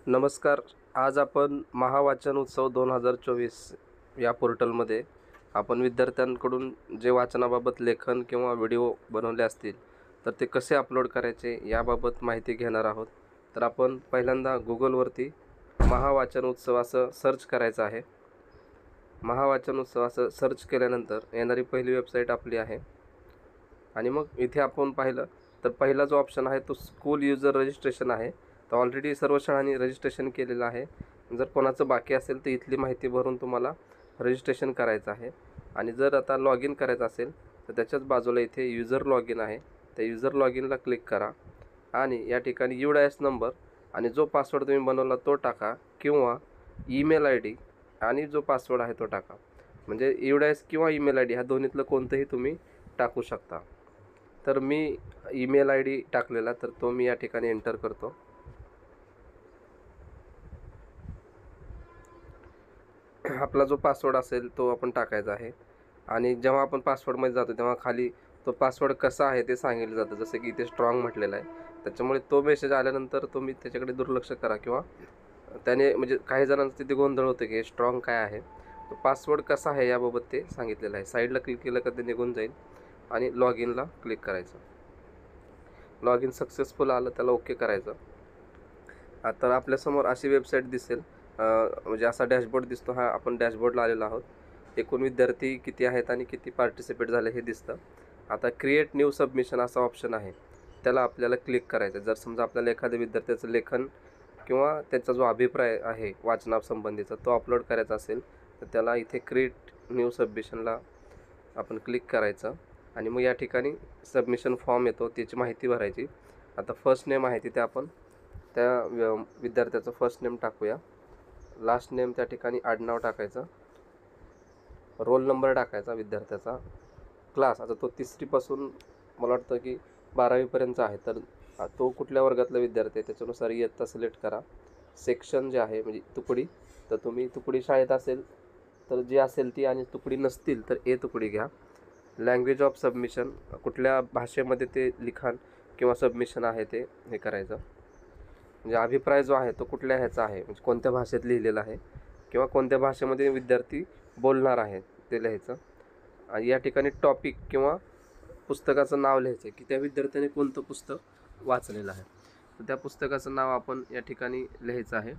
नमस्कार. आज आपण महावाचन उत्सव 2024 या पोर्टलमध्ये आपण विद्यार्थ्यांकडून जे वाचनाबाबत लेखन किंवा व्हिडिओ बनवले असतील तर ते कसे अपलोड करायचे याबाबत माहिती घेणार आहोत. तर आपण पहिल्यांदा गुगलवरती महावाचन उत्सव असं सर्च करायचं आहे. महावाचन उत्सव असं सर्च केल्यानंतर येणारी पहिली वेबसाईट आपली आहे. आणि मग इथे आपण पाहिलं तर पहिला जो ऑप्शन आहे तो स्कूल युजर रजिस्ट्रेशन आहे. तर ऑलरेडी सर्व शाळांनी रजिस्ट्रेशन केलेलं आहे. जर कोणाचं बाकी असेल तर इथली माहिती भरून तुम्हाला रजिस्ट्रेशन करायचं आहे. आणि जर आता लॉग इन करायचं असेल तर त्याच्याच बाजूला इथे युजर लॉग इन आहे. त्या युजर लॉग इनला क्लिक करा आणि या ठिकाणी UIS नंबर आणि जो पासवर्ड तुम्ही बनवला तो टाका किंवा ईमेल ID आणि जो पासवर्ड आहे तो टाका. म्हणजे UIS किंवा ईमेल ID ह्या दोन्हीतलं कोणतंही तुम्ही टाकू शकता. तर मी ईमेल ID टाकलेला तर तो मी या ठिकाणी एंटर करतो. आपला जो पासवर्ड असेल तो आपण टाकायचा आहे. आणि जेव्हा आपण पासवर्डमध्ये जातो तेव्हा खाली तो पासवर्ड कसा आहे ते सांगितलं जातं, जसं की इथे स्ट्रॉंग म्हटलेलं आहे. त्याच्यामुळे तो मेसेज आल्यानंतर तुम्ही त्याच्याकडे दुर्लक्ष करा किंवा त्याने म्हणजे काही जणांचं तिथे गोंधळ होतं की स्ट्रॉंग काय आहे. तो पासवर्ड कसा आहे याबाबत ते सांगितलेलं आहे. साईडला क्लिक केलं का ते निघून जाईल आणि लॉग इनला क्लिक करायचं. लॉग इन सक्सेसफुल आलं त्याला ओके करायचं. आता आपल्यासमोर अशी वेबसाईट दिसेल, म्हणजे असा डॅशबोर्ड दिसतो. हा आपण डॅशबोर्डला आलेलो आहोत. एकूण विद्यार्थी किती आहेत आणि किती पार्टिसिपेट झाले हे दिसतं. आता क्रिएट न्यू सबमिशन असा ऑप्शन आहे, त्याला आपल्याला क्लिक करायचं. जर समजा आपल्याला एखाद्या विद्यार्थ्याचं लेखन किंवा त्याचा जो अभिप्राय आहे वाचनासंबंधीचा तो अपलोड करायचा असेल तर त्याला इथे क्रिएट न्यू सबमिशनला आपण क्लिक करायचं. आणि मग या ठिकाणी सबमिशन फॉर्म येतो, त्याची माहिती भरायची. आता फर्स्ट नेम आहे तिथे आपण त्या विद्यार्थ्याचं फर्स्ट नेम टाकूया. लास्ट नेम त्या ठिकाणी आडनाव टाकायचं. रोल नंबर टाकायचा विद्यार्थ्याचा. क्लास आता तो 3रीपासून मला वाटतं की 12वीपर्यंत आहे, तर तो कुठल्या वर्गातला विद्यार्थी आहे त्याच्यानुसार इयत्ता सिलेक्ट करा. सेक्शन जे आहे म्हणजे तुकडी, तर तुम्ही तुकडी शाळेत असेल तर जी असेल ती, आणि तुकडी नसतील तर ए तुकडी घ्या. लँग्वेज ऑफ सबमिशन, कुठल्या भाषेमध्ये ते लिखाण किंवा सबमिशन आहे ते हे करायचं. म्हणजे अभिप्राय जो आहे तो कुठल्या ह्याचा आहे, म्हणजे कोणत्या भाषेत लिहिलेला आहे किंवा कोणत्या भाषेमध्ये विद्यार्थी बोलणार आहे ते लिहायचं. आणि या ठिकाणी टॉपिक किंवा पुस्तकाचं नाव लिहायचं की त्या विद्यार्थ्याने कोणतं पुस्तक वाचलेलं आहे. तर त्या पुस्तकाचं नाव आपण या ठिकाणी लिहायचं आहे.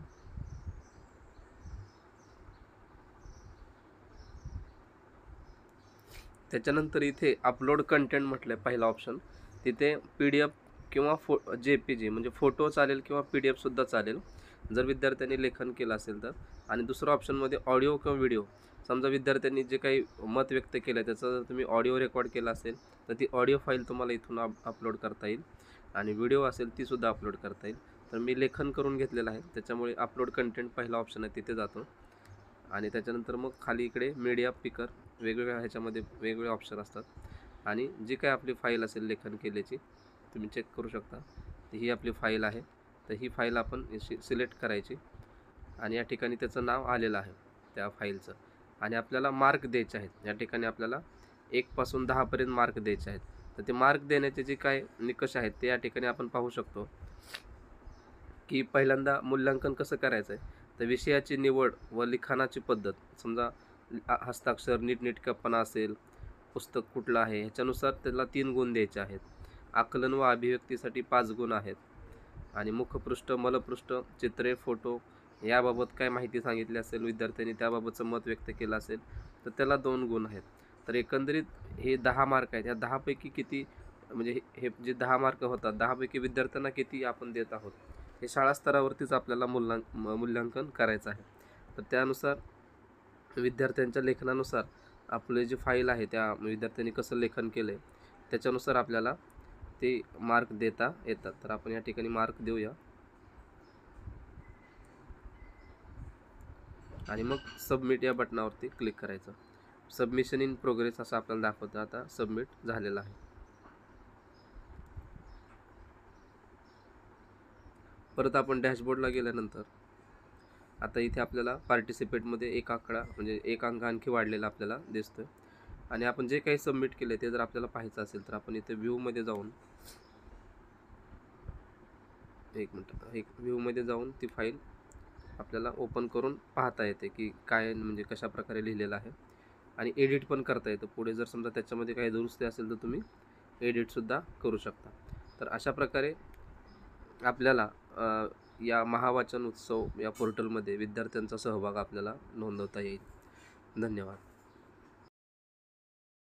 त्याच्यानंतर इथे अपलोड कंटेंट म्हटलं आहे पहिला ऑप्शन. तिथे PDF किंवा JPG म्हणजे फोटो चालेल किंवा PDF सुद्धा चालेल जर विद्यार्थ्यांनी लेखन केलं असेल तर. आणि दुसरं ऑप्शनमध्ये ऑडिओ किंवा व्हिडिओ. समजा विद्यार्थ्यांनी जे काही मत व्यक्त केलं आहे त्याचा जर तुम्ही ऑडिओ रेकॉर्ड केला असेल तर ती ऑडिओ फाईल तुम्हाला इथून अपलोड करता येईल. आणि व्हिडिओ असेल तीसुद्धा अपलोड करता येईल. तर मी लेखन करून घेतलेलं आहे त्याच्यामुळे अपलोड कंटेंट पहिला ऑप्शन आहे तिथे जातो. आणि त्याच्यानंतर मग खाली इकडे मीडिया पिकर, वेगवेगळ्या ह्याच्यामध्ये वेगवेगळे ऑप्शन असतात. आणि जी काय आपली फाईल असेल लेखन केल्याची तुम्ही चेक करू शकता. तर ही आपली फाईल आहे. तर ही फाईल आपण सिलेक्ट करायची आणि या ठिकाणी त्याचं नाव आलेलं आहे त्या फाईलचं. आणि आपल्याला मार्क द्यायचे आहेत. या ठिकाणी आपल्याला 1 पासून 10पर्यंत मार्क द्यायचे आहेत. तर ते मार्क देण्याचे जे काय निकष आहेत ते या ठिकाणी आपण पाहू शकतो. की पहिल्यांदा मूल्यांकन कसं करायचं आहे, तर विषयाची निवड व लिखाणाची पद्धत. समजा हस्ताक्षर नीटनेटकेपणा असेल, पुस्तक कुठलं आहे ह्याच्यानुसार त्याला 3 गुण द्यायचे आहेत. आकलन व अभिव्यक्तीसाठी 5 गुण आहेत. आणि मुखपृष्ठ, मलपृष्ठ, चित्रे, फोटो याबाबत काय माहिती सांगितली असेल, विद्यार्थ्यांनी त्याबाबतचं मत व्यक्त केलं असेल तर त्याला 2 गुण आहेत. तर एकंदरीत हे 10 मार्क आहेत. ह्या 10पैकी किती, म्हणजे हे जे 10 मार्क होतात 10पैकी विद्यार्थ्यांना किती आपण देत आहोत हे शाळा स्तरावरतीच आपल्याला मूल्यांकन करायचं आहे. तर त्यानुसार विद्यार्थ्यांच्या लेखनानुसार आपले जी फाईल आहे त्या विद्यार्थ्यांनी कसं लेखन केलं आहे त्याच्यानुसार आपल्याला ते मार्क देता येतात. तर आपण या ठिकाणी मार्क देऊया आणि मग सबमिट या बटनावरती क्लिक करायचं. सबमिशन इन प्रोग्रेस असं आपल्याला दाखवतं. आता सबमिट झालेलं आहे. परत आपण डॅशबोर्डला गेल्यानंतर आता इथे आपल्याला पार्टिसिपेटमध्ये एक आकडा म्हणजे एक अंक आणखी वाढलेला आपल्याला दिसतोय. आणि आपण जे काही सबमिट केले ते जर आपल्याला पाहायचं असेल तर आपण इथे व्ह्यूमध्ये जाऊन व्ह्यूमध्ये जाऊन ती फाईल आपल्याला ओपन करून पाहता येते की काय म्हणजे कशा प्रकारे लिहिलेलं आहे, आणि एडिट पण करता येतं. पुढे जर समजा त्याच्यामध्ये काही दुरुस्ती असेल तर तुम्ही एडिटसुद्धा करू शकता. तर अशा प्रकारे आपल्याला या महावाचन उत्सव या पोर्टलमध्ये विद्यार्थ्यांचा सहभाग आपल्याला नोंदवता येईल. धन्यवाद.